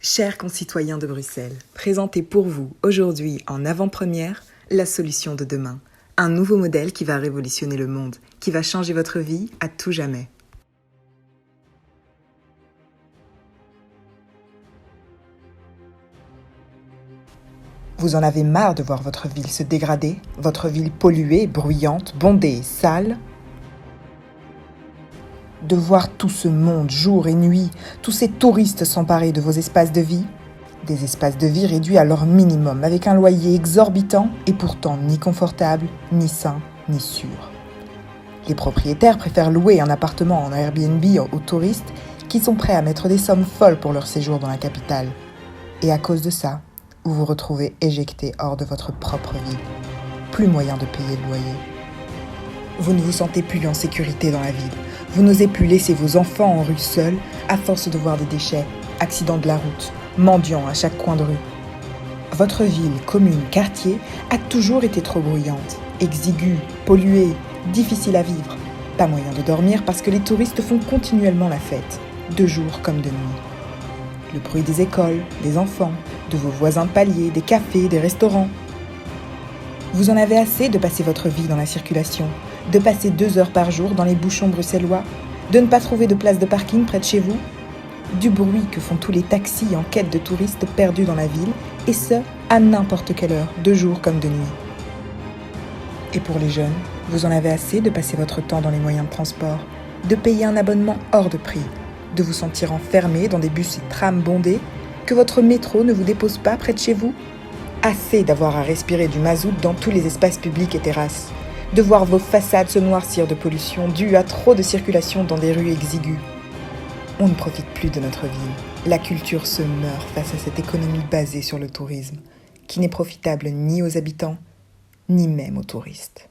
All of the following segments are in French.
Chers concitoyens de Bruxelles, présentez pour vous aujourd'hui en avant-première la solution de demain. Un nouveau modèle qui va révolutionner le monde, qui va changer votre vie à tout jamais. Vous en avez marre de voir votre ville se dégrader, votre ville polluée, bruyante, bondée et sale? De voir tout ce monde, jour et nuit, tous ces touristes s'emparer de vos espaces de vie? Des espaces de vie réduits à leur minimum, avec un loyer exorbitant et pourtant ni confortable, ni sain, ni sûr. Les propriétaires préfèrent louer un appartement en Airbnb aux touristes qui sont prêts à mettre des sommes folles pour leur séjour dans la capitale. Et à cause de ça, vous vous retrouvez éjecté hors de votre propre ville. Plus moyen de payer le loyer. Vous ne vous sentez plus en sécurité dans la ville. Vous n'osez plus laisser vos enfants en rue seuls à force de voir des déchets, accidents de la route, mendiants à chaque coin de rue. Votre ville, commune, quartier a toujours été trop bruyante, exiguë, polluée, difficile à vivre. Pas moyen de dormir parce que les touristes font continuellement la fête, de jour comme de nuit. Le bruit des écoles, des enfants, de vos voisins de palier, des cafés, des restaurants. Vous en avez assez de passer votre vie dans la circulation, de passer 2 heures par jour dans les bouchons bruxellois, de ne pas trouver de place de parking près de chez vous, du bruit que font tous les taxis en quête de touristes perdus dans la ville, et ce, à n'importe quelle heure, de jour comme de nuit. Et pour les jeunes, vous en avez assez de passer votre temps dans les moyens de transport, de payer un abonnement hors de prix, de vous sentir enfermé dans des bus et trams bondés, que votre métro ne vous dépose pas près de chez vous? Assez d'avoir à respirer du mazout dans tous les espaces publics et terrasses, de voir vos façades se noircir de pollution due à trop de circulation dans des rues exiguës. On ne profite plus de notre ville. La culture se meurt face à cette économie basée sur le tourisme, qui n'est profitable ni aux habitants, ni même aux touristes.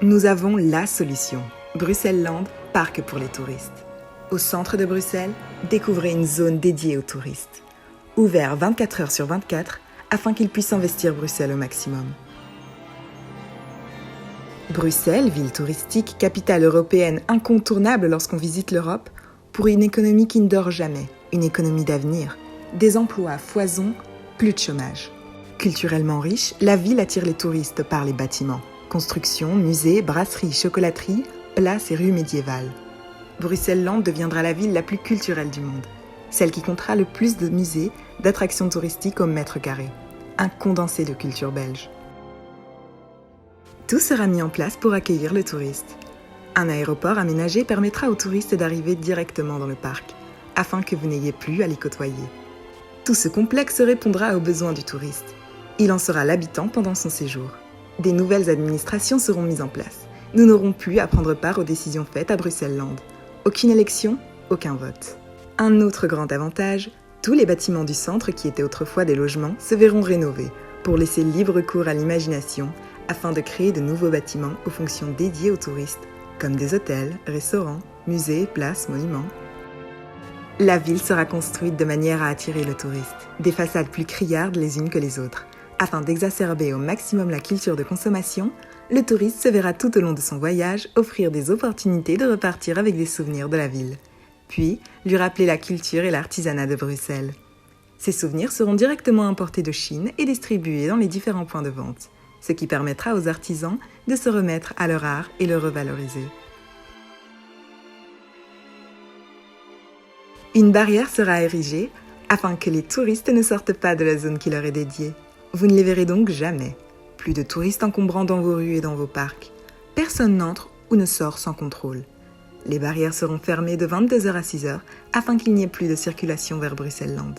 Nous avons la solution. Bruxelles-Land, parc pour les touristes. Au centre de Bruxelles, découvrez une zone dédiée aux touristes. Ouvert 24 heures sur 24 afin qu'ils puissent investir Bruxelles au maximum. Bruxelles, ville touristique, capitale européenne incontournable lorsqu'on visite l'Europe, pour une économie qui ne dort jamais, une économie d'avenir, des emplois à foison, plus de chômage. Culturellement riche, la ville attire les touristes par les bâtiments, constructions, musées, brasseries, chocolateries, places et rues médiévales. Bruxelles-Land deviendra la ville la plus culturelle du monde, celle qui comptera le plus de musées, d'attractions touristiques au mètre carré, un condensé de culture belge. Tout sera mis en place pour accueillir le touriste. Un aéroport aménagé permettra aux touristes d'arriver directement dans le parc, afin que vous n'ayez plus à les côtoyer. Tout ce complexe répondra aux besoins du touriste. Il en sera l'habitant pendant son séjour. Des nouvelles administrations seront mises en place. Nous n'aurons plus à prendre part aux décisions faites à Bruxelles-Land. Aucune élection, aucun vote. Un autre grand avantage, tous les bâtiments du centre qui étaient autrefois des logements se verront rénovés pour laisser libre cours à l'imagination afin de créer de nouveaux bâtiments aux fonctions dédiées aux touristes, comme des hôtels, restaurants, musées, places, monuments. La ville sera construite de manière à attirer le touriste, des façades plus criardes les unes que les autres. Afin d'exacerber au maximum la culture de consommation, le touriste se verra tout au long de son voyage offrir des opportunités de repartir avec des souvenirs de la ville, puis lui rappeler la culture et l'artisanat de Bruxelles. Ces souvenirs seront directement importés de Chine et distribués dans les différents points de vente, ce qui permettra aux artisans de se remettre à leur art et le revaloriser. Une barrière sera érigée afin que les touristes ne sortent pas de la zone qui leur est dédiée. Vous ne les verrez donc jamais. Plus de touristes encombrants dans vos rues et dans vos parcs. Personne n'entre ou ne sort sans contrôle. Les barrières seront fermées de 22h à 6h afin qu'il n'y ait plus de circulation vers Bruxelles-Land.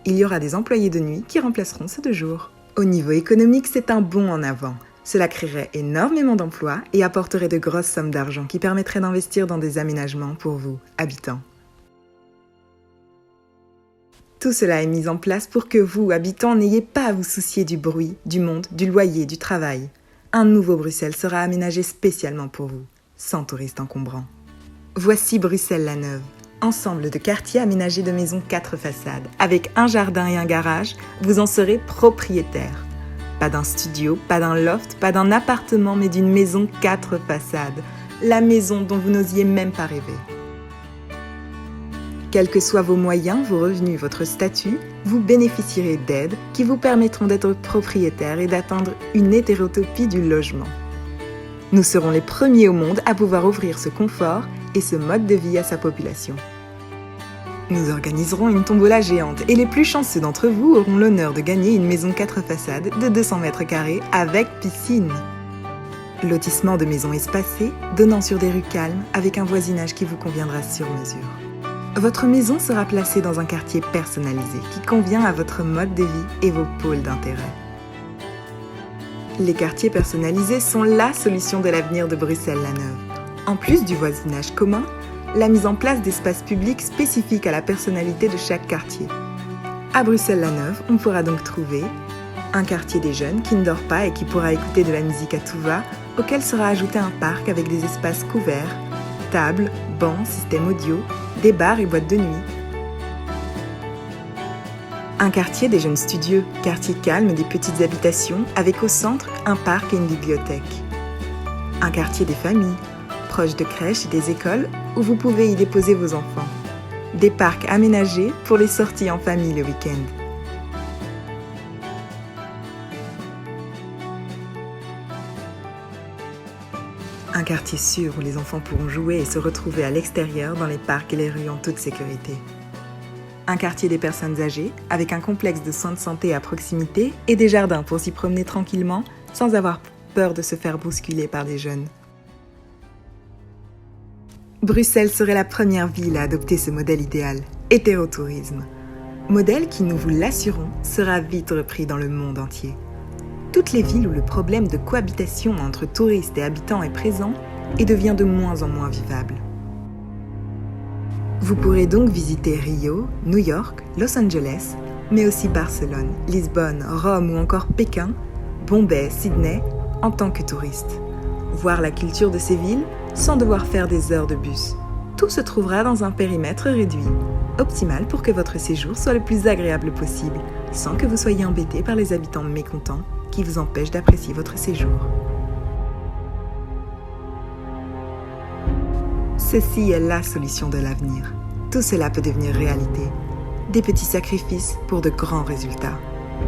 Il y aura des employés de nuit qui remplaceront ceux de jour. Au niveau économique, c'est un bond en avant. Cela créerait énormément d'emplois et apporterait de grosses sommes d'argent qui permettraient d'investir dans des aménagements pour vous, habitants. Tout cela est mis en place pour que vous, habitants, n'ayez pas à vous soucier du bruit, du monde, du loyer, du travail. Un nouveau Bruxelles sera aménagé spécialement pour vous, sans touristes encombrants. Voici Bruxelles la Neuve, ensemble de quartiers aménagés de maisons 4 façades. Avec un jardin et un garage, vous en serez propriétaire. Pas d'un studio, pas d'un loft, pas d'un appartement, mais d'une maison 4 façades. la maison dont vous n'osiez même pas rêver. Quels que soient vos moyens, vos revenus, votre statut, vous bénéficierez d'aides qui vous permettront d'être propriétaire et d'atteindre une hétérotopie du logement. Nous serons les premiers au monde à pouvoir offrir ce confort et ce mode de vie à sa population. Nous organiserons une tombola géante et les plus chanceux d'entre vous auront l'honneur de gagner une maison 4 façades de 200 mètres carrés avec piscine. Lotissement de maisons espacées, donnant sur des rues calmes avec un voisinage qui vous conviendra sur mesure. Votre maison sera placée dans un quartier personnalisé qui convient à votre mode de vie et vos pôles d'intérêt. Les quartiers personnalisés sont la solution de l'avenir de Bruxelles-la-Neuve. En plus du voisinage commun, la mise en place d'espaces publics spécifiques à la personnalité de chaque quartier. À Bruxelles-la-Neuve, on pourra donc trouver un quartier des jeunes qui ne dort pas et qui pourra écouter de la musique à tout va, auquel sera ajouté un parc avec des espaces couverts, tables, bancs, système audio, des bars et boîtes de nuit. Un quartier des jeunes studieux, quartier calme des petites habitations avec au centre un parc et une bibliothèque. Un quartier des familles, proche de crèches et des écoles où vous pouvez y déposer vos enfants. Des parcs aménagés pour les sorties en famille le week-end. Un quartier sûr où les enfants pourront jouer et se retrouver à l'extérieur dans les parcs et les rues en toute sécurité. Un quartier des personnes âgées avec un complexe de soins de santé à proximité et des jardins pour s'y promener tranquillement sans avoir peur de se faire bousculer par des jeunes. Bruxelles serait la première ville à adopter ce modèle idéal, hétérotourisme. Modèle qui, nous vous l'assurons, sera vite repris dans le monde entier. Toutes les villes où le problème de cohabitation entre touristes et habitants est présent et devient de moins en moins vivable. Vous pourrez donc visiter Rio, New York, Los Angeles, mais aussi Barcelone, Lisbonne, Rome ou encore Pékin, Bombay, Sydney, en tant que touriste. Voir la culture de ces villes sans devoir faire des heures de bus. Tout se trouvera dans un périmètre réduit, optimal pour que votre séjour soit le plus agréable possible, sans que vous soyez embêté par les habitants mécontents qui vous empêchent d'apprécier votre séjour. Ceci est la solution de l'avenir. Tout cela peut devenir réalité. Des petits sacrifices pour de grands résultats.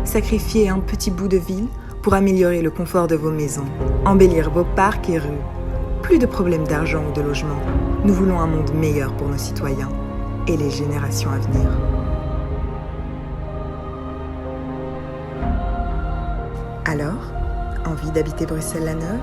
Sacrifier un petit bout de ville pour améliorer le confort de vos maisons, embellir vos parcs et rues. Plus de problèmes d'argent ou de logement. Nous voulons un monde meilleur pour nos citoyens et les générations à venir. Alors, envie d'habiter Bruxelles-la-Neuve ?